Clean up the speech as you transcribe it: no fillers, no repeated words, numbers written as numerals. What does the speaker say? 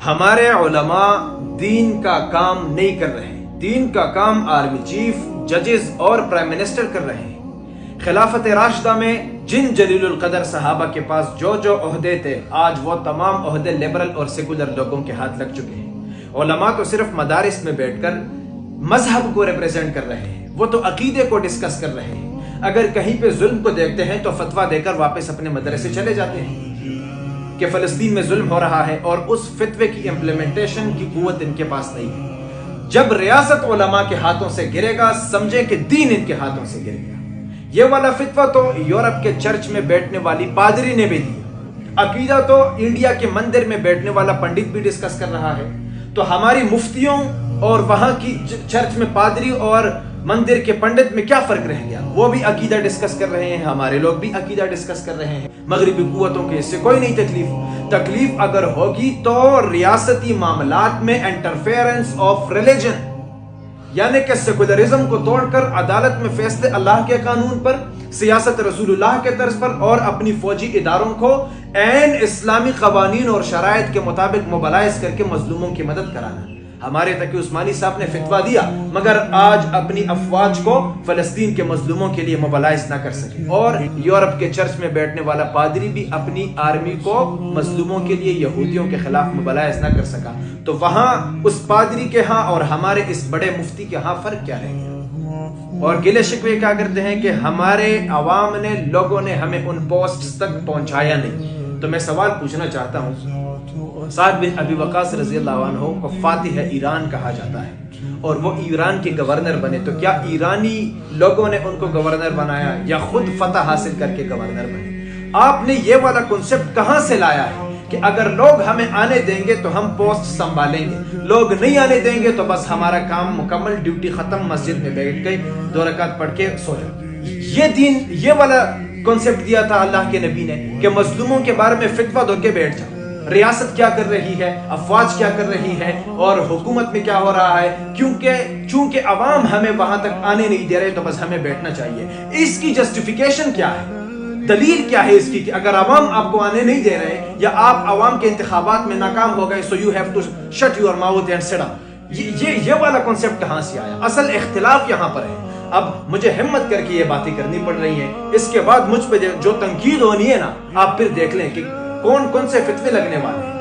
ہمارے علماء دین کا کام نہیں کر رہے، دین کا کام آرمی چیف، ججز اور پرائم منسٹر کر رہے ہیں۔ خلافت راشدہ میں جن جلیل القدر صحابہ کے پاس جو عہدے تھے، آج وہ تمام عہدے لبرل اور سیکولر لوگوں کے ہاتھ لگ چکے ہیں۔ علماء تو صرف مدارس میں بیٹھ کر مذہب کو ریپریزنٹ کر رہے ہیں، وہ تو عقیدے کو ڈسکس کر رہے ہیں۔ اگر کہیں پہ ظلم کو دیکھتے ہیں تو فتویٰ دے کر واپس اپنے مدرسے چلے جاتے ہیں کہ فلسطین میں ظلم ہو رہا ہے، اور اس فتوے کی امپلیمنٹیشن کی قوت ان کے پاس نہیں ہے۔ جب ریاست علماء کے ہاتھوں سے گرے گا، سمجھے کہ دین ان کے ہاتھوں سے گرے گا۔ یہ والا فتوہ تو یورپ کے چرچ میں بیٹھنے والی پادری نے بھی دیا، عقیدہ تو انڈیا کے مندر میں بیٹھنے والا پنڈت بھی ڈسکس کر رہا ہے۔ تو ہماری مفتیوں اور وہاں کی چرچ میں پادری اور مندر کے پنڈت میں کیا فرق رہ گیا؟ وہ بھی عقیدہ ڈسکس کر رہے ہیں، ہمارے لوگ بھی عقیدہ ڈسکس کر رہے ہیں۔ مغربی قوتوں کے اس سے کوئی نہیں تکلیف اگر ہوگی تو ریاستی معاملات میں انٹرفیئرنس آف ریلیجن، یعنی کہ سیکولرزم کو توڑ کر عدالت میں فیصلے اللہ کے قانون پر، سیاست رسول اللہ کے طرز پر، اور اپنی فوجی اداروں کو عین اسلامی قوانین اور شرائط کے مطابق موبلائز کر کے مظلوموں کی مدد کرانا۔ ہمارے تقی عثمانی صاحب نے فتویٰ دیا، مگر آج اپنی افواج کو فلسطین کے مظلوموں کے لیے موبلائز نہ کر سکے، اور یورپ کے چرچ میں بیٹھنے والا پادری بھی اپنی آرمی کو مظلوموں کے لیے یہودیوں کے خلاف موبلائز نہ کر سکا۔ تو وہاں اس پادری کے ہاں اور ہمارے اس بڑے مفتی کے ہاں فرق کیا رہ گیا؟ اور گلے شکوے کیا کرتے ہیں کہ ہمارے عوام نے، لوگوں نے ہمیں ان پوسٹ تک پہنچایا نہیں۔ تو میں سوال پوچھنا چاہتا ہوں، سعد بن ابی وقاص رضی اللہ عنہ کو فاتح ایران کہا جاتا ہے، اور وہ ایران کے گورنر بنے، تو کیا ایرانی لوگوں نے ان کو گورنر بنایا یا خود فتح حاصل کر کے گورنر بنے؟ آپ نے یہ والا کنسپٹ کہاں سے لایا ہے کہ اگر لوگ ہمیں آنے دیں گے تو ہم پوسٹ سنبھالیں گے، لوگ نہیں آنے دیں گے تو بس ہمارا کام مکمل، ڈیوٹی ختم، مسجد میں بیٹھ کے 2 رکعت پڑھ کے سو جاؤ؟ یہ دین، یہ والا کنسپٹ دیا تھا اللہ کے نبی نے کہ مظلوموں کے بارے میں فتویٰ دو کے بیٹھ جاؤ۔ ریاست کیا کر رہی ہے، افواج کیا کر رہی ہے، اور حکومت میں کیا ہو رہا ہے، چونکہ عوام ہمیں وہاں تک آنے نہیں دے رہے تو بس ہمیں بیٹھنا چاہیے۔ اس کی جسٹیفیکیشن کیا ہے؟ دلیل کیا ہے اس کی کہ اگر عوام آپ کو آنے نہیں دے رہے، یا آپ عوام کے انتخابات میں ناکام ہو گئے، so you have to shut your mouth and sit up؟ یہ والا کنسپٹ کہاں سے آیا؟ اصل اختلاف یہاں پر ہے۔ اب مجھے ہمت کر کے یہ باتیں کرنی پڑ رہی ہیں، اس کے بعد مجھ پہ جو تنقید ہونی ہے نا، آپ پھر دیکھ لیں کہ کون سے فتوے لگنے والے ہیں۔